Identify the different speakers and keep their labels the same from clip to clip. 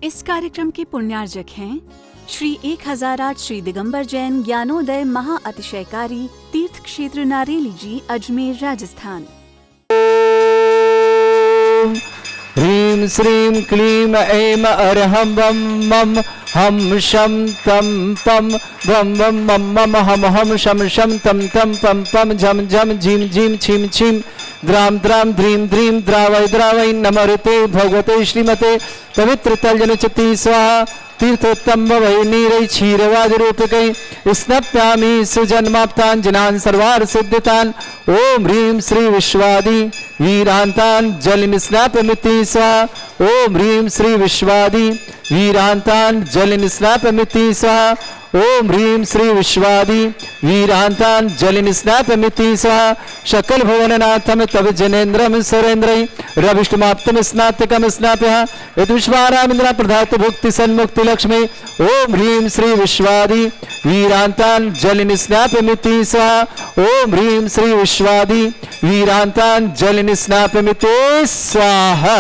Speaker 1: इस कार्यक्रम के पुण्यार्जक हैं श्री 1008 श्री दिगंबर जैन ज्ञानोदय महा अतिशयकारी तीर्थ क्षेत्र नारेली जी, अजमेर, राजस्थान।
Speaker 2: ह्रीं श्रीं क्लीं ऐं अर्हं वं मं हम शं तं पं वं वं मं मम हम हम शं शं तं तं पं पं झं झं झीं झीं छीं छीं द्रां द्रां द्रीं द्रीं द्रावय द्रावय नमरुते भगवते श्रीमते पवित्र तलजनचति स्वाहा। तीर्थोत्तम वै नीरै क्षीरवादिरूपकै स्नप्यामि सुजन्माप्ताञ्जनान् सर्वार्थ सिद्धितान्। ओम ह्रीं श्री विश्वादि वीरान्तान् जलिं स्नापयमिति स्वाहा। ओम ह्रीं श्री विश्वादि वीरान्तान् जलिं स्नापयमिति स्वाहा। ओम ह्रीं श्री विश्वादि वीरान्तान् जलिं स्नापयमिति स्वाहा। शकल भुवननाथं तव जनेन्द्रं सुरेन्द्रै रविष्टमाप्तं स्नातकं स्नाप्यः यद्विश्वारामिन्द्रा प्रधात भुक्ति सन्मुक्ति लक्ष्मी। ओम ह्रीं श्री विश्वादि वीरान्तान् जलिं स्नापयमिति स्वाहा। ओम ह्रीं श्री विश्वादि वीरान्तान् जलिं स्नापयमिति स्वाहा।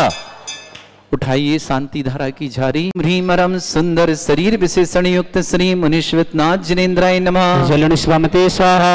Speaker 2: उठाइए शांति धारा की झारी। ह्रीमरम सुंदर शरीर विशेषण युक्त श्री मुनीश्वरनाथ जिनेन्द्राय नमः।
Speaker 3: जलन स्वामते स्वाहा।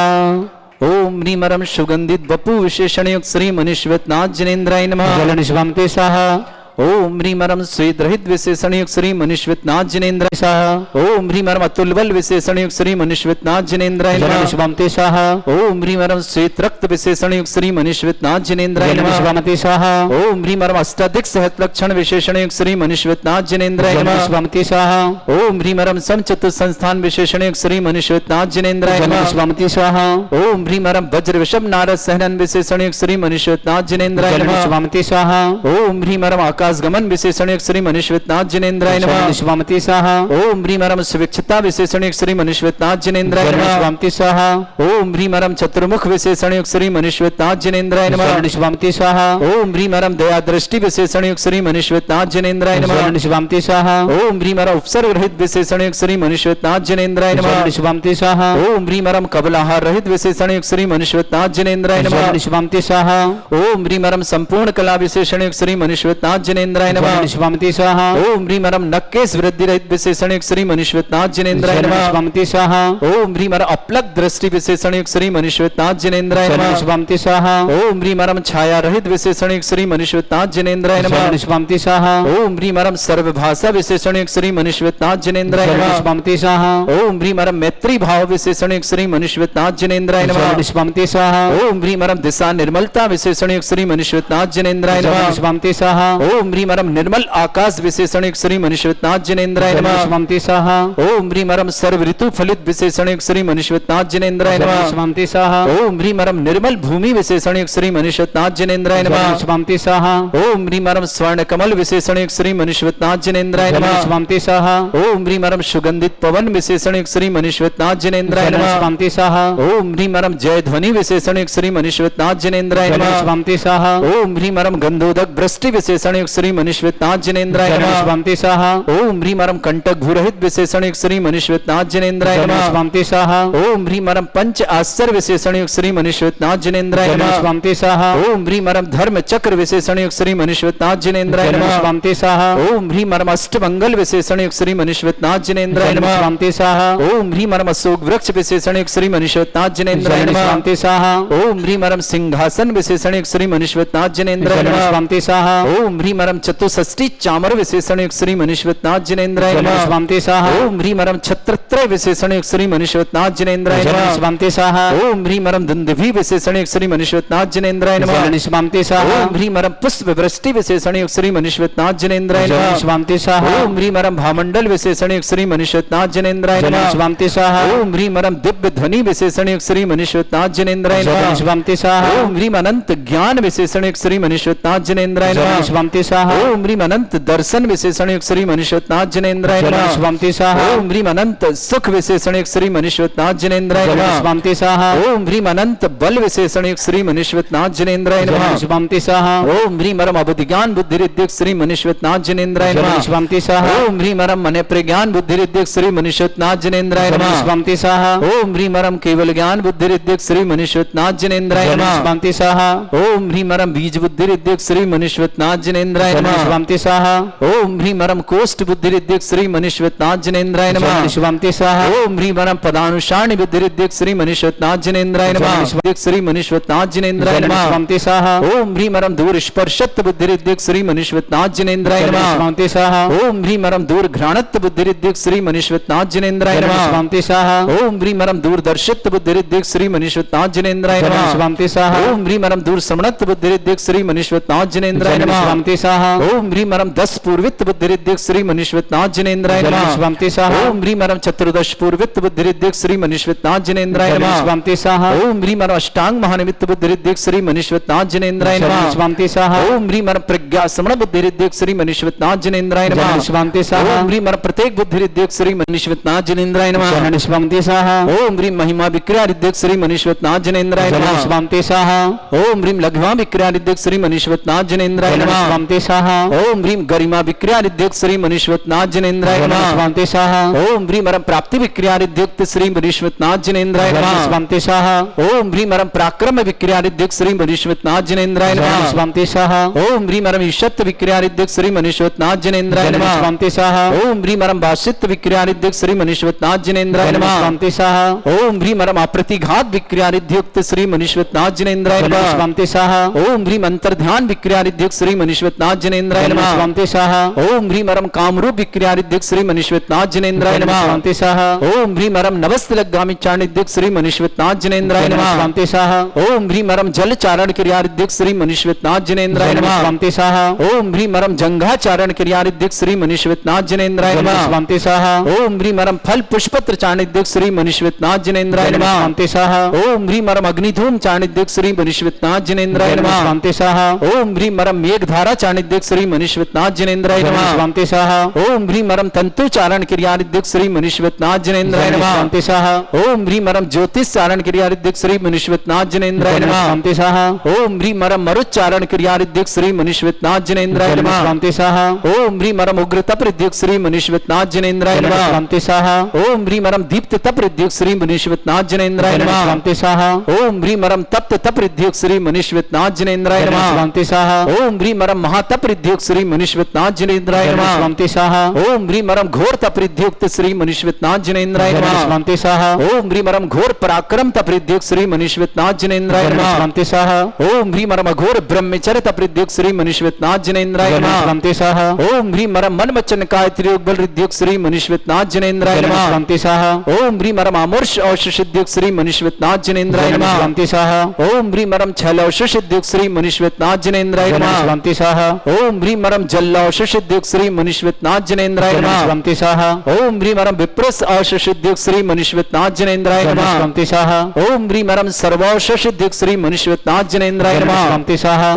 Speaker 2: ओम ह्रीमरम सुगंधित बपु विशेषण युक्त श्री मुनीश्वरनाथ जिनेन्द्राय नमः।
Speaker 3: जलन स्वामते स्वाहा।
Speaker 2: ओम ह्रीमरम स्वेद रहित विशेषण युक्त श्री मुनीश्वरनाथ जिनेन्द्राय
Speaker 3: स्वाहा।
Speaker 2: ओम ह्रीमरम अतुल बल विशेषण युक्त श्री मुनीश्वरनाथ जिनेन्द्राय
Speaker 3: जलन
Speaker 2: नमः।
Speaker 3: स्वामते स्वाहा।
Speaker 2: ओम ह्रीमरम श्वेत रक्त विशेषण युक्त श्री मुनीश्वरनाथ जिनेन्द्राय
Speaker 3: जलन
Speaker 2: नमः।
Speaker 3: स्वामते स्वाहा।
Speaker 2: ओम ह्रीमरम अष्टाधिक सहत लक्षण विशेषण युक्त श्री मुनीश्वरनाथ जिनेन्द्राय
Speaker 3: जलन
Speaker 2: नमः।
Speaker 3: स्वामते स्वाहा।
Speaker 2: ओम ह्रीमरम समचतुर संस्थान विशेषण युक्त श्री मुनीश्वरनाथ जिनेन्द्राय
Speaker 3: जलन
Speaker 2: नमः।
Speaker 3: स्वामते स्वाहा।
Speaker 2: ओम ह्रीमरम वज्र विषम नारद सहनन विशेषण युक्त श्री मुनीश्वरनाथ जिनेन्द्राय
Speaker 3: जलन
Speaker 2: नमः।
Speaker 3: स्वामते स्वाहा।
Speaker 2: ओम ह्रीमरम आकाश गमन विशेषण युक्त श्री मुनीश्वरनाथ जिनेन्द्राय
Speaker 3: जलन
Speaker 2: नमः।
Speaker 3: स्वामते स्वाहा।
Speaker 2: ओम ह्रीमरम सुविक्षता विशेषण युक्त श्री मुनीश्वरनाथ जिनेन्द्राय
Speaker 3: जलन
Speaker 2: नमः।
Speaker 3: स्वामते स्वाहा।
Speaker 2: ओम ह्रीमरम चतुर्मुख विशेषण युक्त श्री मुनीश्वरनाथ जिनेन्द्राय नमः।
Speaker 3: जलन स्वामते स्वाहा।
Speaker 2: ओम ह्रीमरम दया दृष्टि विशेषण युक्त श्री मुनीश्वरनाथ जिनेन्द्राय नमः।
Speaker 3: जलन स्वामते स्वाहा।
Speaker 2: ओम ह्रीमरम उपसर्ग रहित विशेषण युक्त श्री मुनीश्वरनाथ जिनेन्द्राय नमः।
Speaker 3: जलन स्वामते स्वाहा।
Speaker 2: ओम ह्रीमरम कबलाहार रहित विशेषण युक्त श्री मुनीश्वरनाथ जिनेन्द्राय नमः।
Speaker 3: जलन स्वामते स्वाहा।
Speaker 2: ओम ह्रीमरम संपूर्ण कला विशेषण युक्त श्री मुनीश्वरनाथ जिनेन्द्राय नमः।
Speaker 3: जलन स्वामते स्वाहा।
Speaker 2: ओम ह्रीमरम नक्केश वृद्धि रहित विशेषण युक्त श्री मुनीश्वरनाथ जिनेन्द्राय
Speaker 3: जलन
Speaker 2: नमः।
Speaker 3: स्वामते स्वाहा।
Speaker 2: ओम ह्रीमरम अपलक दृष्टि विशेषण युक्त श्री मुनीश्वरनाथ जिनेन्द्राय
Speaker 3: जलन
Speaker 2: नमः।
Speaker 3: स्वामते स्वाहा।
Speaker 2: ओम ह्रीमरम छाया रहित विशेषण युक्त श्री मुनीश्वरनाथ जिनेन्द्राय नमः।
Speaker 3: जलन स्वामते स्वाहा।
Speaker 2: ओम ह्रीमरम सर्वभाषा विशेषण युक्त श्री मुनीश्वरनाथ जिनेन्द्राय
Speaker 3: जलन
Speaker 2: नमः।
Speaker 3: स्वामते स्वाहा।
Speaker 2: ओम ह्रीमरम मैत्री भाव विशेषण युक्त श्री मुनीश्वरनाथ जिनेन्द्राय नमः।
Speaker 3: जलन स्वामते स्वाहा।
Speaker 2: ओम ह्रीमरम दिशा निर्मलता विशेषण युक्त श्री मुनीश्वरनाथ जिनेन्द्राय
Speaker 3: जलन
Speaker 2: नमः।
Speaker 3: स्वामते स्वाहा।
Speaker 2: ओम ह्रीमरम निर्मल आकाश विशेषण युक्त श्री मुनीश्वरनाथ जिनेन्द्राय
Speaker 3: जलन
Speaker 2: नमः।
Speaker 3: स्वामते स्वाहा।
Speaker 2: ओम ह्रीमरम सर्व ऋतु फलित विशेषण युक्त श्री मुनीश्वरनाथ जिनेन्द्राय
Speaker 3: जलन
Speaker 2: नमः।
Speaker 3: स्वामते स्वाहा।
Speaker 2: ओम ह्रीमरम निर्मल भूमि विशेषण युक्त श्री मुनीश्वरनाथ जिनेन्द्राय
Speaker 3: जलन
Speaker 2: नमः।
Speaker 3: स्वामते स्वाहा।
Speaker 2: ओम ह्रीमरम स्वर्ण कमल विशेषण युक्त श्री मुनीश्वरनाथ जिनेन्द्राय
Speaker 3: जलन
Speaker 2: नमः।
Speaker 3: स्वामते स्वाहा।
Speaker 2: ओम ह्रीमरम सुगंधित पवन विशेषण युक्त श्री मुनीश्वरनाथ जिनेन्द्राय
Speaker 3: जलन
Speaker 2: नमः।
Speaker 3: स्वामते स्वाहा।
Speaker 2: ओम ह्रीमरम जय ध्वनि विशेषण युक्त श्री मुनीश्वरनाथ जिनेन्द्राय
Speaker 3: जलन
Speaker 2: नमः।
Speaker 3: स्वामते स्वाहा।
Speaker 2: ओम ह्रीमरम गंधोदक वृष्टि विशेषण युक्त श्री मुनीश्वरनाथ जिनेन्द्राय
Speaker 3: जलन
Speaker 2: नमः।
Speaker 3: स्वामते स्वाहा।
Speaker 2: ओम ह्रीमरम कंटक भूरहित विशेषण युक्त श्री मुनीश्वरनाथ जिनेन्द्राय
Speaker 3: जलन
Speaker 2: नमः।
Speaker 3: स्वामते स्वाहा।
Speaker 2: ओम ह्रीमरम पंच आश्चर्य विशेषण युक्त श्री मुनीश्वरनाथ जिनेन्द्राय
Speaker 3: जलन
Speaker 2: नमः।
Speaker 3: स्वामते स्वाहा।
Speaker 2: ओम ह्रीमरम धर्म चक्र विशेषण युक्त श्री मुनीश्वरनाथ जिनेन्द्राय
Speaker 3: जलन
Speaker 2: नमः।
Speaker 3: स्वामते स्वाहा।
Speaker 2: ओम ह्रीमरम अष्टमंगल विशेषण युक्त श्री मुनीश्वरनाथ जिनेन्द्राय
Speaker 3: जलन
Speaker 2: नमः।
Speaker 3: स्वामते स्वाहा।
Speaker 2: ओम ह्रीमरम अशोक वृक्ष विशेषण युक्त श्री मुनीश्वरनाथ जिनेन्द्राय
Speaker 3: जलन
Speaker 2: नमः।
Speaker 3: स्वामते स्वाहा।
Speaker 2: ओम ह्रीमरम सिंहासन विशेषण युक्त श्री मुनीश्वरनाथ जिनेन्द्राय
Speaker 3: जलन
Speaker 2: नमः।
Speaker 3: स्वामते स्वाहा।
Speaker 2: ओम ह्रीमरम चतुष्षष्टि चामर विशेषण युक्त श्री मुनीश्वरनाथ जिनेन्द्राय
Speaker 3: जलन
Speaker 2: नमः।
Speaker 3: स्वामते स्वाहा।
Speaker 2: ओम ह्रीमरम छत्रत्रय विशेषण युक्त श्री मुनीश्वरनाथ जिनेन्द्राय
Speaker 3: जलन
Speaker 2: नमः।
Speaker 3: स्वामते स्वाहा।
Speaker 2: ओम ह्रीमरम दुंदुभि विशेषण युक्त श्री मुनीश्वरनाथ जिनेन्द्राय नमः।
Speaker 3: जलन स्वामते स्वाहा।
Speaker 2: ओम ह्रीमरम पुष्प वृष्टि विशेषण युक्त श्री मुनीश्वरनाथ जिनेन्द्राय
Speaker 3: जलन
Speaker 2: नमः।
Speaker 3: स्वामते स्वाहा।
Speaker 2: ओम ह्रीमरम भामंडल विशेषण युक्त श्री मुनीश्वरनाथ जिनेन्द्राय
Speaker 3: जलन
Speaker 2: नमः।
Speaker 3: स्वामते स्वाहा।
Speaker 2: ओम ह्रीमरम दिव्य ध्वनि विशेषण युक्त श्री मुनीश्वरनाथ जिनेन्द्राय
Speaker 3: जलन
Speaker 2: नमः।
Speaker 3: स्वामते स्वाहा।
Speaker 2: ओम ह्रीम अनंत ज्ञान विशेषण युक्त श्री मुनीश्वरनाथ जिनेन्द्राय
Speaker 3: जलन
Speaker 2: नमः।
Speaker 3: स्वामते स्वाहा।
Speaker 2: ओम ह्रीम अनंत दर्शन विशेषण युक्त श्री मुनीश्वरनाथ जिनेन्द्राय
Speaker 3: जलन
Speaker 2: नमः।
Speaker 3: स्वामते स्वाहा।
Speaker 2: ओम ह्रीम अनंत सुख विशेषण युक्त श्री मुनीश्वरनाथ जिनेन्द्राय
Speaker 3: जलन
Speaker 2: नमः।
Speaker 3: स्वामते स्वाहा।
Speaker 2: ओम ह्रीम अनंत बल विशेषण युक्त श्री मुनीश्वरनाथ जिनेन्द्राय
Speaker 3: जलन
Speaker 2: नमः।
Speaker 3: स्वामते स्वाहा।
Speaker 2: ओम ह्रीमरम अबुद्धि ज्ञान बुद्धि रिद्धिक श्री मुनीश्वरनाथ जिनेन्द्राय
Speaker 3: जलन
Speaker 2: नमः।
Speaker 3: स्वामते स्वाहा।
Speaker 2: ओम ह्रीमरम मन प्रज्ञान बुद्धि रिद्धिक श्री मुनीश्वरनाथ जिनेन्द्राय
Speaker 3: जलन
Speaker 2: नमः।
Speaker 3: स्वामते स्वाहा।
Speaker 2: ओम ह्रीमरम केवल ज्ञान बुद्धि रिद्धिक श्री मुनीश्वरनाथ जिनेन्द्राय
Speaker 3: जलन
Speaker 2: नमः।
Speaker 3: स्वामते स्वाहा।
Speaker 2: ओम ह्रीमरम बीज बुद्धि रिद्धिक श्री मुनीश्वरनाथ जिनेन्द्राय जिनेन्द्राय नमः।
Speaker 3: शिवंति स्वाहा
Speaker 2: ओम ह्रीं मरम कोष्ठ बुद्धिरिद्धिक श्री मनीश्वतनाथ जिनेन्द्राय नमः।
Speaker 3: शिवंति स्वाहा
Speaker 2: ओम ह्रीं मरम पदानुषाणि बुद्धिरिद्धिक श्री मनीश्वतनाथ जिनेन्द्राय नमः। श्री मनीश्वतनाथ जिनेन्द्राय नमः।
Speaker 3: शिवंति स्वाहा
Speaker 2: ओम ह्रीं मरम दूर स्पर्शत्व बुद्धिरिद्धिक श्री मनीश्वतनाथ जिनेन्द्राय नमः।
Speaker 3: शिवंति स्वाहा
Speaker 2: ओम ह्रीं मरम दूर घ्राणत्व बुद्धिरिद्धिक श्री मनीश्वतनाथ जिनेन्द्राय नमः।
Speaker 3: शिवंति स्वाहा
Speaker 2: ओम ह्रीं मरम दूरदर्शित्व बुद्धिरिद्धिक श्री मनीश्वतनाथ जिनेन्द्राय नमः।
Speaker 3: शिवंति स्वाहा
Speaker 2: ओम ह्रीं मरम दूर श्रवणत्व बुद्धिरिद्धिक श्री मनीश्वतनाथ जिनेन्द्राय नमः।
Speaker 3: शिवंति स्वाहा
Speaker 2: ओम ह्रीं मरम 10 पूर्वित्व बुद्धिरिद्धिक श्री मनीश्वतनाथ जिनेन्द्राय नमः।
Speaker 3: शिवंति स्वाहा
Speaker 2: ओम ह्रीं मरम 14 पूर्वित्व बुद्धिरिद्धिक श्री मनीश्वतनाथ जिनेन्द्राय नमः।
Speaker 3: शिवंति स्वाहा
Speaker 2: ओम ह्रीं मरम अष्टांग महानिमित्त बुद्धिरिद्धिक श्री मनीश्वतनाथ जिनेन्द्राय नमः।
Speaker 3: शिवंति स्वाहा
Speaker 2: ओम ह्रीं मरम प्रज्ञा श्रवण बुद्धिरिद्धिक श्री मनीश्वतनाथ जिनेन्द्राय नमः।
Speaker 3: शिवंति स्वाहा
Speaker 2: ओम ह्रीं मरम प्रत्येक बुद्धिरिद्धिक श्री मनीश्वतनाथ जिनेन्द्राय नमः।
Speaker 3: शिवंति स्वाहा
Speaker 2: ओम ह्रीं महिमा विक्रियारिद्धिक श्री मनीश्वतनाथ जिनेन्द्राय नमः।
Speaker 3: शिवंति स्वाहा
Speaker 2: ओम ह्रीं लघ्वा विक्रियारिद्धिक श्री मनीश्वतनाथ जिनेन्द्राय नमः।
Speaker 3: शिवंति स्वाहा
Speaker 2: ओम ह्रीं गरिमा विक्रियारिद्धिक श्री मनीश्वतनाथ जिनेन्द्राय नमः।
Speaker 3: शिवंति स्वाहा
Speaker 2: ओम ह्रीं मरम प्राप्ति विक्रियारिद्धिक श्री मनीश्वतनाथ जिनेन्द्राय नमः।
Speaker 3: शिवंति स्वाहा
Speaker 2: ओम ह्रीं मरम पराक्रम विक्रियारिद्धिक श्री मनीश्वतनाथ जिनेन्द्राय नमः।
Speaker 3: शिवंति स्वाहा
Speaker 2: ओम ह्रीं मरम ईशत्व विक्रियारिद्धिक श्री मनीश्वतनाथ जिनेन्द्राय नमः।
Speaker 3: शिवंति स्वाहा
Speaker 2: ओम ह्रीं मरम भाषित्व विक्रियारिद्धिक श्री मनीश्वतनाथ जिनेन्द्राय नमः।
Speaker 3: शिवंति स्वाहा
Speaker 2: ओम ह्रीं मरम अप्रतिघात विक्रियारिद्धियुक्त श्री मनीश्वतनाथ जिनेन्द्राय नमः।
Speaker 3: शिवंति स्वाहा
Speaker 2: ओम ह्रीं अंतर्ध्यान विक्रियारिद्धियुक्त श्री मनीश्वतनाथ जिनेन्द्राय नमः।
Speaker 3: शिवंति स्वाहा
Speaker 2: ओम ह्रीं मरम कामरूप विक्रियारिद्धियुक्त श्री मनीश्वतनाथ जिनेन्द्राय नमः।
Speaker 3: शिवंति स्वाहा
Speaker 2: ओम ह्रीं मरम नवस्तिलगामी चारणिद्धियुक्त श्री मनीश्वतनाथ जिनेन्द्राय नमः।
Speaker 3: शिवंति स्वाहा
Speaker 2: ओम ह्रीं मरम जल चारण क्रियारिद्धियुक्त श्री मनीश्वतनाथ जिनेन्द्राय नमः।
Speaker 3: शिवंति स्वाहा
Speaker 2: ओम ह्रीं मरम जंघा चारण क्रियारिद्धियुक्त श्री मनीश्वतनाथ जिनेन्द्राय नमः।
Speaker 3: शिवंति स्वाहा
Speaker 2: ओम ह्रीं मरम फल पुष्पत्र चाणिद्युक्त श्री मनीश्वतनाथ जिनेन्द्राय नमः।
Speaker 3: शिवंति स्वाहा
Speaker 2: ओम ह्रीं मरम अग्निधूम चाणिद्युक्त श्री मनीश्वतनाथ जिनेन्द्राय नमः।
Speaker 3: शिवंति स्वाहा
Speaker 2: ओम ह्रीं मरम मेघधारा चाणिद्युक्त श्री मनीश्वतनाथ जिनेन्द्राय नमः।
Speaker 3: शिवंति स्वाहा
Speaker 2: ओम ह्रीं मरम तंतु चारण क्रियारिद्युक्त श्री मनीश्वतनाथ जिनेन्द्राय नमः।
Speaker 3: शिवंति स्वाहा
Speaker 2: ओम ह्रीं मरम ज्योतिष चारण क्रियारिद्युक्त श्री मनीश्वतनाथ जिनेन्द्राय नमः।
Speaker 3: शिवंति स्वाहा
Speaker 2: ओम ह्रीं मरम मरुच्चारण क्रियारिद्युक्त श्री मनीश्वतनाथ जिनेन्द्राय नमः।
Speaker 3: शिवंति स्वाहा
Speaker 2: ओम ह्रीं मरम उग्र तप रिद्युक्त श्री मनीश्वतनाथ जिनेन्द्राय नमः।
Speaker 3: शिवंति स्वाहा
Speaker 2: ओम ह्रीं मरम दीप्त तप रिद्युक्त श्री मनीश्वतनाथ जिनेन्द्राय नमः।
Speaker 3: शिवंति स्वाहा
Speaker 2: ओम ह्रीं मरम तप्त तप रिद्युक्त श्री मनीश्वतनाथ जिनेन्द्राय नमः।
Speaker 3: शिवंति स्वाहा
Speaker 2: ओम ह्रीं मरम महातप रिद्युक्त श्री मनीश्वतनाथ जिनेन्द्राय नमः।
Speaker 3: शिवंति स्वाहा
Speaker 2: ओम ह्रीं मरम घोर तप रिद्युक्त श्री मनीश्वतनाथ जिनेन्द्राय नमः।
Speaker 3: शिवंति स्वाहा
Speaker 2: ओम ह्रीं मरम घोर पराक्रम तप रिद्युक्त श्री मनीश्वतनाथ जिनेन्द्राय नमः।
Speaker 3: शिवंति स्वाहा
Speaker 2: ओम ह्रीं मरम अघोर ब्रह्मचर्य तप रिद्युक्त श्री मनीश्वतनाथ जिनेन्द्राय नमः।
Speaker 3: शिवंति स्वाहा
Speaker 2: ओम ह्रीं मरम मन वचन काय त्रियोग बल रिद्युक्त श्री मनीश्वतनाथ जिनेन्द्राय नमः।
Speaker 3: शिवंति स्वाहा
Speaker 2: ओम ह्रीं मरम अमोर्ष औषधियुक्त श्री मनीश्वतनाथ जिनेन्द्राय नमः।
Speaker 3: शिवंति स्वाहा
Speaker 2: ओम ह्रीं मरम छल औषधियुक्त श्री मनीश्वतनाथ जिनेन्द्राय नमः।
Speaker 3: शिवंति स्वाहा
Speaker 2: ओम ह्रीं मरम जल औषधियुक्त श्री मनीश्वतनाथ जिनेन्द्राय नमः।
Speaker 3: शिवंति स्वाहा
Speaker 2: ओम ह्रीं मरम विप्रस औषधियुक्त श्री मनीश्वतनाथ जिनेन्द्राय नमः।
Speaker 3: शिवंति स्वाहा
Speaker 2: ओम ह्रीं मरम सर्वौषधियुक्त श्री मनीश्वतनाथ जिनेन्द्राय नमः।
Speaker 3: शिवंति स्वाहा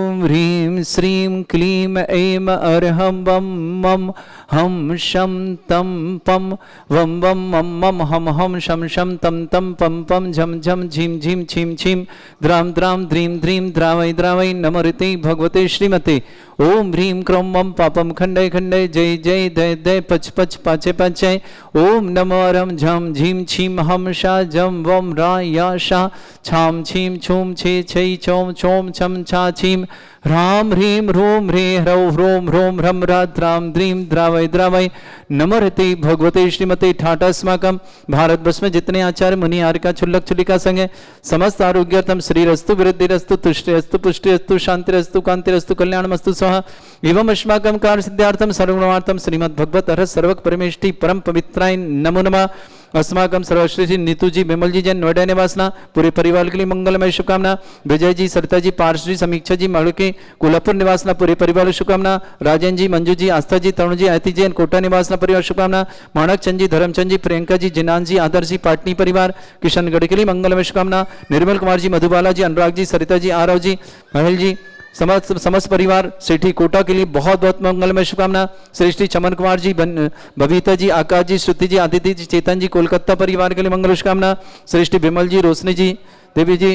Speaker 2: ओम ह्रीं श्रीं क्लीं ऐं अर्हं वं मं हम शं तं पं वं वं मं मं हम हम शं शं तं तं पं पं झं झं झीं झीं छीं छीं द्रां द्रां द्रीं द्रीं द्रावै द्रावै नमोरिते भगवते श्रीमते। ओम ह्रीं क्रों मं पापं खण्डय खण्डय जय जय दय दय पच पच पाचे पाचय। ओम नमो रं झं झीं छीं हम शा जं वं रा या शा छां छीं छूं छे छै चौं चौं छं छा छीं ह्रां ह्रीं ह्रूं ह्रे ह्रौं ह्रों ह्रों ह्रं ह्रा द्रां द्रीं द्रावै द्रावै नमोरिते भगवते श्रीमते। ठाटास्माकं भारतवर्ष में जितने आचार्य मुनि आर्यका छुल्लक छुलिका संघ है समस्त आरोग्यर्थम श्रीरस्तु वृद्धिरस्तु तुष्टिरस्तु पुष्टिरस्तु शांतिरस्तु कांतिरस्तु कल्याणमस्तु स्वाहा। एवं अस्माकं कार्य सिद्धार्थम सर्वगुणार्थम श्रीमद्भगवत हर सर्वक परमेष्टि परम पवित्राय नमो नमः। अस्माकं सर्वश्री जी नीतू जी विमल जी जैन नोएडा निवासना पूरे परिवार के लिए मंगलमय शुभकामना। विजय जी सरिता जी पार्श जी समीक्षा जी माड़ुके कोल्हापुर निवासना पूरे परिवार शुभकामना। राजन जी मंजू जी आस्था जी तरुण जी आयती जैन कोटा निवासना परिवार शुभकामना। माणक चंद जी धर्मचंद जी प्रियंका जी जिनान जी आदर्श जी पाटनी परिवार किशनगढ़ के लिए मंगलमय शुभकामना। निर्मल कुमार जी मधुबाला जी अनुराग जी सरिता जी आरव जी महल जी समस्त परिवार सेठी कोटा के लिए बहुत बहुत मंगलमय शुभकामना। श्रेष्ठी चमन कुमार जी बबीता जी आकाश जी श्रुति जी आदित्य जी चेतन जी कोलकाता परिवार के लिए मंगल शुभकामना। श्रेष्ठी विमल जी रोशनी जी देवी जी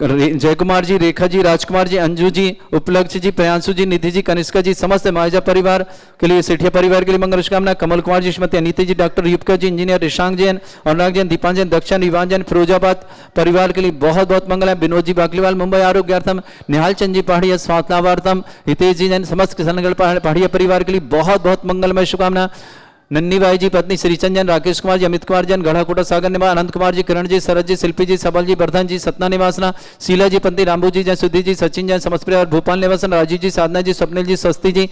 Speaker 2: जय कुमार जी, रेखा जी, राजकुमार जी, अंजू जी, उपलक्ष्य जी, प्रियांशु जी, निधि जी, कनिष्का जी, समस्त महाजा परिवार के लिए, सेठिया परिवार के लिए मंगल शुभकामना। कमल कुमार जी, श्रीमती अनीति जी, डॉक्टर युवका जी, इंजीनियर रिशांग जैन, अनुराग जैन, दीपांजन जैन, दक्षिण रिवान जैन, फिरोजाबाद परिवार के लिए बहुत बहुत मंगल है। विनोद जी बाकलीवाल मुंबई आरोग्यार्थम, निहाल चंद जी पहाड़िया स्वास्थ्य लाभार्थम, हितेश जी जैन, समस्त किशनगढ़ पहाड़िया परिवार के लिए बहुत बहुत मंगलमय शुभकामना। नन्नी बाई जी, पत्नी श्रीचंद जैन, राकेश कुमार जी, अमित कुमार जैन, गढ़ाकोटा सागर निवास, अनंत कुमार जी, किरण जी, शरद जी, शिल्पी जी, सबल जी, वर्धन जी, सतना निवासना, शीला जी, पंती रामबू जी जैन, सुधीर जी, सचिन जैन, समस्त परिवार भोपाल निवासन, राजीव जी, साधना जी, स्वप्निल जी, स्वस्ति जी,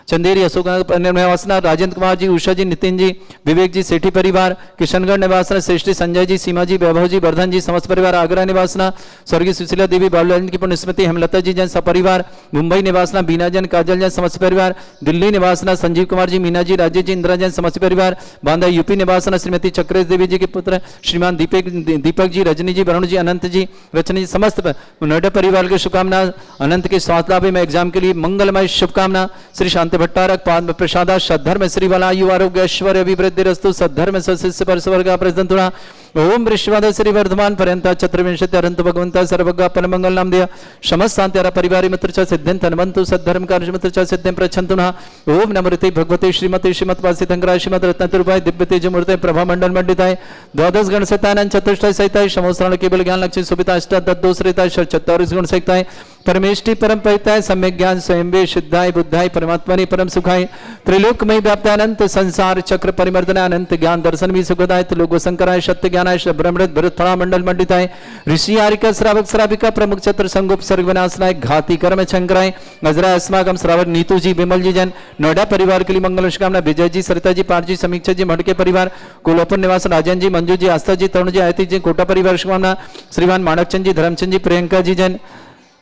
Speaker 2: चंदेरी अशोक निवासना, राजेंद्र कुमार जी, उषा जी, नितिन जी, विवेक जी, सेठी परिवार, किशनगढ़ निवासना, श्रेष्ठी संजय जी, सीमा जी, वैभव जी, वर्धन जी, समस्त परिवार आगरा निवासना, स्वर्गीय सुशीला देवी बाबूलाल की पुण्य स्मृति, हेमलता जी जैन सपरिवार, मुंबई निवासना, बीना जैन, काजल जैन, समस्त परिवार, दिल्ली निवासना, संजीव कुमार जी, मीना जी, राजेश जी, इंदिरा जैन, समस्त परिवार, बांदा यूपी निवासना, श्रीमती चक्रेश देवी जी के पुत्र श्रीमान दीपक जी, रजनी जी, वरुण जी, अनंत जी, रचनी जी, समस्त नोएडा परिवार की शुभकामना। अनंत के स्वास्थ्य लाभ में एग्जाम के लिए मंगलमय शुभकामना। श्री शांति भट्टारक पाद प्रसादा सद्धर्म श्री वाला आयु आरोग्य ऐश्वर्य अभिवृद्धि रस्तु सद्धर्म सशिष्य पर स्वर्ग प्रजंतुणा ओम वृश्वाद श्री वर्धमान पर्यंत चतुर्विंशति अरंत भगवंता सर्वज्ञ परम मंगल नाम दिया समस्त शांति परिवार मित्र च सिद्धिं तन्वन्तु सद्धर्म कार्य मित्र च सिद्धिं प्रच्छन्तुना ओम नमृते भगवते श्रीमते श्रीमद्वासी तंगराय श्रीमद रत्नतुर्भाय दिव्य तेज मूर्ते प्रभा मंडल मंडिताय द्वादश गण सतानंद चतुष्टय सहिताय समोसरण केवल ज्ञान लक्ष्मी सुविता अष्टादशरेताय 44 गुण सहिताय परमेष्टि परम परिताय सम्यक ज्ञान स्वयं वे शुद्धाय बुद्धाय परमात्मनि परम सुखाय त्रिलोकमय व्याप्तानंत संसार चक्र परिमर्दन अनंत ज्ञान दर्शन भी सुखदाय त्रिलोक शंकराय सत्य ज्ञानाय ब्रह्मृत भरत फणा मंडल मंडिताय ऋषि आरिका श्रावक श्राविका प्रमुख छत्र संगोप सर्ग विनाशनाय घाती कर्म शंकराय गजरा अस्माकम श्रावक नीतू जी विमल जी जैन नोएडा परिवार के लिए मंगल शुभकामना। विजय जी सरिता जी पाठ जी समीक्षा जी मठ के परिवार कोलोपन निवास राजन जी मंजू जी आस्था जी तरुण जी आयती जी कोटा परिवार शुभकामना। श्रीमान माणकचंद जी धर्मचंद जी प्रियंका जी जैन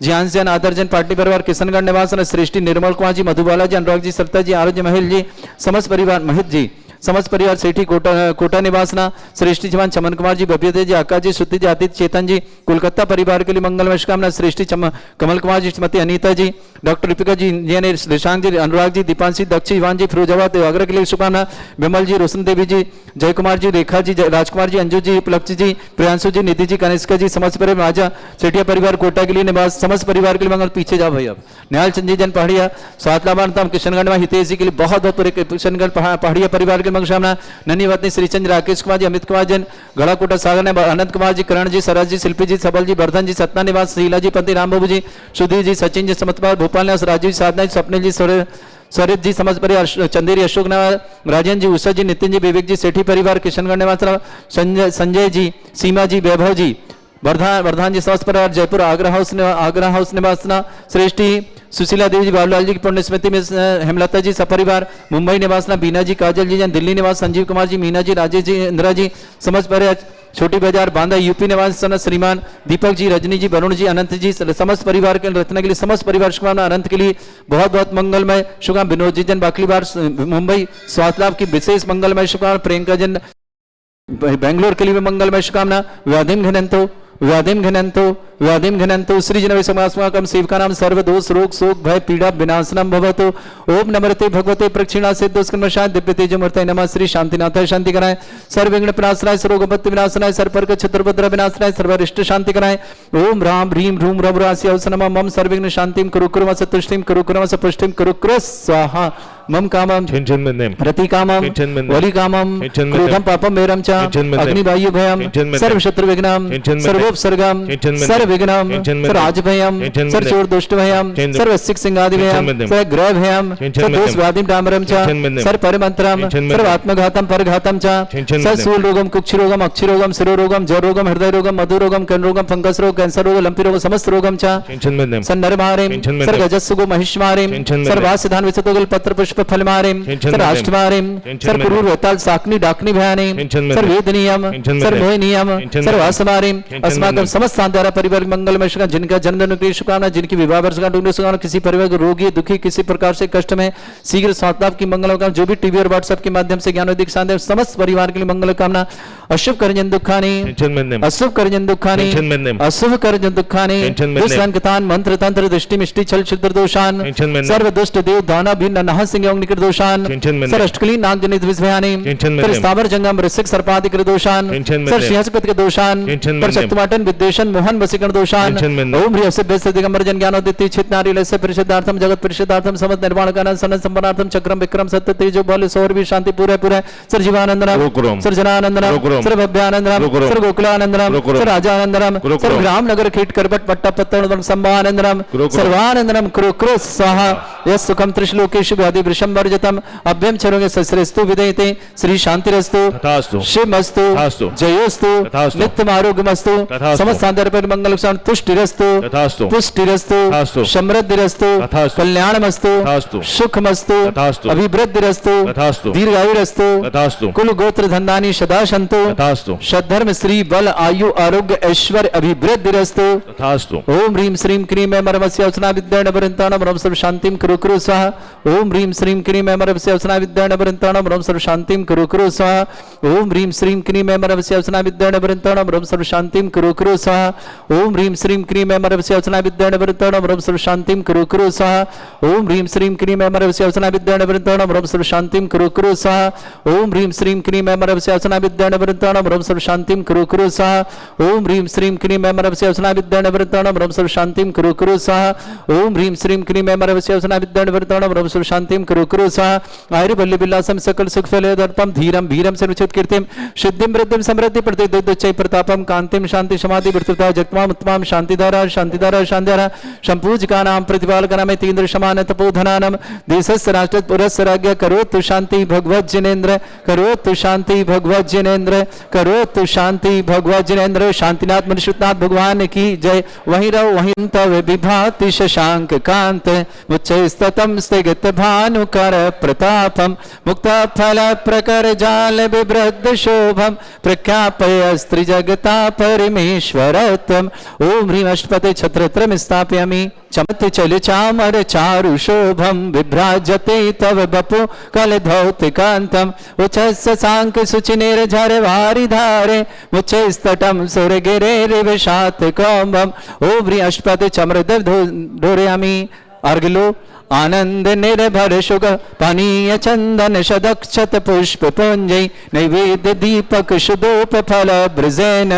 Speaker 2: ज्ञान जैन आदर जैन पार्टी परिवार किशनगढ़ निवास श्रेष्ठी निर्मल कुमार जी मधुबाला जी अनुराग जी सरिता जी आरोग्य महल जी समस्त परिवार महित जी समस्त परिवार सेठी कोटा निवासना श्रेष्ठी जवान चमन कुमार जी भव्यते जी आकाश जी श्रुति जी आदित्य चेतन जी कोलकाता परिवार के लिए मंगलमय शुभकामना। श्रेष्ठी कमल कुमार जी श्रीमती अनीता जी डॉक्टर रिपिका जी इंजीनियर रिशांग जी अनुराग जी दीपांशी दक्ष इवान जी फिरोजाबाद आगरा के लिए शुभकामना। विमल जी रोशन देवी जी जय कुमार जी रेखा जी राजकुमार जी अंजू जी उपलक्ष्य जी प्रियांशु जी निधि जी कनिष्का जी समस्त परिवार राजा सेठिया परिवार कोटा के लिए निवास समस्त परिवार के लिए मंगल। पीछे जाओ भाई अब निहाल चंद जी जन पहाड़िया स्वात लाभार्थम किशनगढ़ में हितेश जी के लिए बहुत बहुत पूरे किशनगढ़ पहाड़िया परिवार के मंगल नन्ही वतनी श्रीचंद राकेश कुमार जी अमित कुमार जैन गढ़ाकोटा सागर ने अनंत कुमार जी करण जी सरज जी शिल्पी जी सबल जी वर्धन जी सतना निवास शीला जी पति राम बाबू जी सुधीर जी सचिन जी समतपाल भोपाल निवास राजीव जी साधना जी स्वप्निल जी सरित जी समस्त परिवार चंदेरी अशोक नवास राजन जी उषा जी नितिन जी विवेक जी सेठी परिवार किशनगढ़ निवास संजय जी सीमा जी वैभव जी वर्धान जी समस्त परिवार जयपुर आगरा हाउस निवासना। श्रेष्ठी सुशीला देवी जी बाबूलाल जी की पुण्य स्मृति में हेमलता जी सपरिवार मुंबई निवासना बीना जी काजल जी जैन दिल्ली निवास संजीव कुमार जी मीना जी राजेश जी इंदिरा जी समस्त परिवार छोटी बाजार बांदा यूपी निवास श्रीमान दीपक जी रजनी जी वरुण जी अनंत जी समस्त परिवार के रत्ना के लिए समस्त परिवार शुभकामना। अनंत के लिए बहुत बहुत मंगलमय शुभकामना। विनोद जी जन बाकलीबार मुंबई स्वास्थ्य लाभ की विशेष मंगलमय शुभकामना। प्रियंका जन बेंगलोर के लिए मंगलमय शुभकामना। व्याधिम घनंतो श्री जनवे समास्माकम सेवका नाम सर्व दोष रोग शोक भय पीड़ा विनाशनम भवतो ओम नमृते भगवते प्रक्षिणा सिद्धोस्कर्मशाय दिव्य तेज मूर्ते नमः। श्री शांतिनाथाय शांति कराय सर्व विघ्न विनाशनाय सर्वोपत्ति विनाशनाय सर्वपर्क चतुर्भद्र विनाशनाय सर्वरिष्ट शांति कराय ओम राम ह्रीम ह्रूम रवरास्य अवसनम मम सर्वविघ्न शांतिम कुरु कुर्मस तुष्टिम कुरु कुर्मस पुष्टिम कुरु कुरु स्वाहा मम कामम रति कामम वली कामम क्रोधम पापम मेरम च अग्निवायु भयम सर्व शत्रु विघ्नम सर्वोपसर्गम सर्व विघ्नम सर्व राज भयम सर्व चोर दुष्ट भयम सर्व सिख सिंगादि भयम सर्व ग्रह भयम सर्व दोष व्याधिम डामरम च सर्व परमंत्रम सर्व आत्मघातम परघातम च सर्व सूल रोगम कुक्षि रोगम अक्षि रोगम शिरो रोगम जर रोगम हृदय रोगम मधु रोगम कर्ण रोगम फंगस रोग कैंसर रोग लंपी रोग समस्त रोगम च सन्नर मारेम सर्व गजस्सुगो महिष मारेम सर्व वासिधान विचतोगल पत्र पुष्प फल मारेम सर राष्ट्र मारेम सर पूर्व वेताल साकनी डाकनी भयाने सर वेद नियम सर मोह नियम सर वास मारेम अस्माकं समस्त सांध्यारा परिवार मंगलमय शुभ जिनका जन्मदिन की शुभकामना जिनकी विवाह वर्षगांठ की शुभकामना किसी परिवार को रोगी दुखी किसी प्रकार से कष्ट में शीघ्र स्वास्थ्य लाभ की मंगल कामना जो भी टीवी और व्हाट्सएप के माध्यम से ज्ञान अधिक सांध्य समस्त परिवार के लिए मंगल कामना। अशुभ करजन दुखानी अशुभ करजन दुखानी अशुभ करजन दुखानी दुष्टंकतान मंत्र तंत्र दृष्टि मिष्टि छल छिद्र दोषान सर्व दुष्ट देव दाना भिन्न नह सिंह दोषान
Speaker 4: चिंचन में
Speaker 2: सर अष्टकली नाग जनित विषयानि
Speaker 4: चिंचन में
Speaker 2: सर स्थावर जंगम ऋषिक सर्पादिक दोषान
Speaker 4: चिंचन में
Speaker 2: सर सिंहस्पति के दोषान
Speaker 4: चिंचन में
Speaker 2: सर शक्तिमाटन विद्वेषण मोहन वसीकरण दोषान
Speaker 4: चिंचन में
Speaker 2: ओम ह्रीं अस्य दिगंबर जन ज्ञानोदिति चित नारीलस्य परिषदार्थम जगत परिषदार्थम समस्त निर्वाण कारण सन संपन्नार्थम चक्रम विक्रम सत्य तेजो बल सौरभि शांति पूरे पूरे सर जीवानंदनम
Speaker 4: रुकुरम
Speaker 2: सर जनानंदनम
Speaker 4: रुकुरम
Speaker 2: सर भव्यानंदनम
Speaker 4: रुकुरम
Speaker 2: सर गोकुलानंदनम
Speaker 4: रुकुरम
Speaker 2: सर राजानंदनम सर
Speaker 4: रुकुरम
Speaker 2: ग्राम नगर कीट करपट पट्टा पत्तनम संभानंदनम
Speaker 4: रुकुरम
Speaker 2: सर्वानंदनम कुरु कुरु स्वाहा यस् सुखम त्रिश्लोकेषु व्याधि वृषम वर्जितम अभ्यम चरोगे सस्रेस्तु विदेते श्री शांतिरस्तु
Speaker 4: तथास्तु
Speaker 2: शिवमस्तु
Speaker 4: तथास्तु
Speaker 2: जयोस्तु
Speaker 4: तथास्तु
Speaker 2: नित्यम आरोग्यमस्तु
Speaker 4: तथास्तु
Speaker 2: समस्त सांदर्भिक मंगल क्षण तुष्टिरस्तु
Speaker 4: तथास्तु
Speaker 2: पुष्टिरस्तु
Speaker 4: तथास्तु
Speaker 2: समृद्धिरस्तु
Speaker 4: तथास्तु
Speaker 2: कल्याणमस्तु
Speaker 4: तथास्तु
Speaker 2: सुखमस्तु
Speaker 4: तथास्तु
Speaker 2: अभिवृद्धिरस्तु
Speaker 4: तथास्तु
Speaker 2: दीर्घायुरस्तु
Speaker 4: तथास्तु
Speaker 2: कुल गोत्र धन्दानी सदा सन्तु
Speaker 4: तथास्तु
Speaker 2: सद्धर्म श्री बल आयु आरोग्य ऐश्वर्य अभिवृद्धिरस्तु
Speaker 4: तथास्तु
Speaker 2: ओम ह्रीं श्रीं क्रीं मरमस्य औषना विद्याण वरन्ताणं रम सर्व शांतिं कुरु कुरु स्वाहा ओम ह्रीं श्रीं क्रीं मरमस्य औषना विद्याण वरन्ताणं रम सर्व शांतिं कुरु कुरु स्वाहा ओम ह्रीं श्रीं क्रीं मरमस्य औषना विद्याण वरन्ताणं रम सर्व शांतिं कुरु कुरु स्वाहा ओम ह्रीं श्रीं क्रीं मरमस्य औषना विद्याण वरन्ताणं रम सर्व शांतिं कुरु कुरु स्वाहा ओम ह्रीं श्रीं क्रीं मरमस्य औषना विद्याण वरन्ताणं रम सर्व शांतिं कुरु कुरु स्वाहा ओम ह्रीं श्रीं क्रीं मरमस्य औषना विद्याण वरन्ताणं रम सर्व शांतिं कुरु कुरु स्वाहा ओम ह्रीं श्रीं क्रीं मरमस्य औषना विद्याण वरन्ताणं रम सर्व शांतिं कुरु कुरु स्वाहा ओम ह्रीं श्रीं क्रीं मरमस्य औषना विद्याण वरन्ताणं रम सर्व शांतिं कुरु कुरु स्वाहा आयुर्बल्य विलासम सकल सुख फले दर्पम धीरम भीरम सर्वचित कीर्तिम सिद्धिं वृद्धिं समृद्धि प्रतिदुच्चै प्रतापम कांतिम शांति समाधि वृत्तता जगत्माम उत्तमाम शांतिधारा शांतिधारा शांतिधारा संपूजकानां प्रतिपालकानां तीन्द्र समान तपोधनानां देशस्य राष्ट्र पुरस्य राज्ञ करोतु शांति भगवत जिनेन्द्र करोतु शांति भगवत जिनेन्द्र करोतु शांति भगवत जिनेन्द्र शांतिनाथ मनुष्यनाथ भगवान की जय वहीं रहो वहीं तव विभाति शशांक कांत मुच्चैस्ततम स्थित भानुकर प्रतापम मुक्त फल प्रकर जाल विवृद्ध शोभम प्रख्यापय स्त्री जगता परमेश्वरत्वम ओम ह्रीं अष्टपते छत्रत्रम स्थापयामि चमत चल चामर चारु शोभम विभ्राजते तव बपु कल धौतिकांतम उच्चस्य सांक सुचिनेर झर वारि धारे मुच्चे स्तटम सुर गिरे रिवशात कौम्बम ओम ह्रीं अष्टपते चमृद ढोरयामि अर्गलो आनंद निर्भर शुग पानीय चंदन शदक्षत पुष्प पुंजै नैवेद्य दीपक शुदोप फल ब्रजेन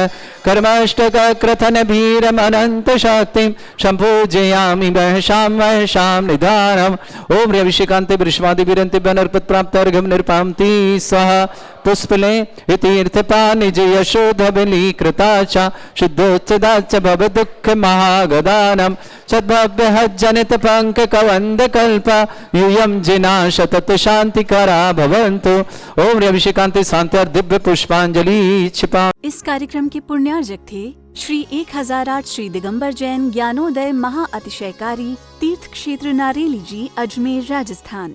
Speaker 2: कर्माष्टक क्रथन भीरम अनंत शक्तिं संपूजयामि महशां निधानम ओम ह्रीं अभिषेकान्ते वृषभादि विरन्ति बनर्पत प्राप्त अर्घ्यं निर्पान्ति स्वाहा पुष्पले तीर्थपानि जय यशोधबली कृताचा शुद्धोच्चदाच भव दुःख महागदानम सद्भव्य जनित पंक कवंद कल्प यूयम जिना शतत शांतिकरा भवन्तु ओम ह्रीं अभिषेकान्ते शांत्यार दिव्य पुष्पांजलि क्षिपा।
Speaker 1: इस कार्यक्रम के पुण्यार्जक थे श्री 1008 श्री दिगंबर जैन ज्ञानोदय महाअतिशयकारी तीर्थ क्षेत्र नारेली जी, अजमेर, राजस्थान।